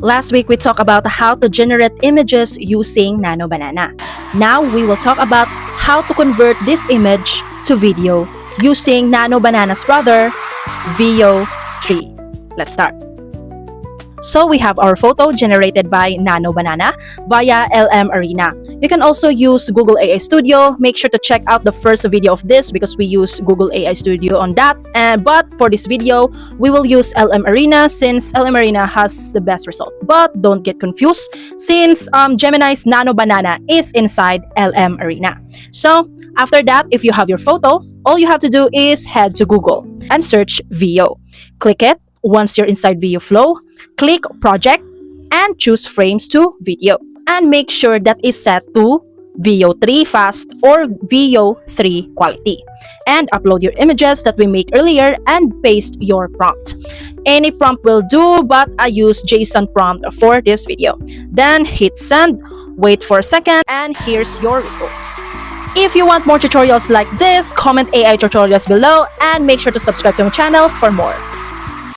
Last week we talked about how to generate images using Nano Banana. Now we will talk about how to convert this image to video using Nano Banana's brother, VEO 3. Let's start. So we have our photo generated by Nano Banana via LM Arena. You can also use Google AI Studio. Make sure to check out the first video of this because we use Google AI Studio on that. But for this video, we will use LM Arena since LM Arena has the best result. But don't get confused since Gemini's Nano Banana is inside LM Arena. So after that, if you have your photo, all you have to do is head to Google and search VEO. Click it. Once you're inside VEO Flow, click Project and choose Frames to Video. And make sure that is set to VEO 3 Fast or VEO 3 Quality. And upload your images that we make earlier and paste your prompt. Any prompt will do, but I use JSON prompt for this video. Then hit send, wait for a second, and here's your result. If you want more tutorials like this, comment AI tutorials below and make sure to subscribe to my channel for more.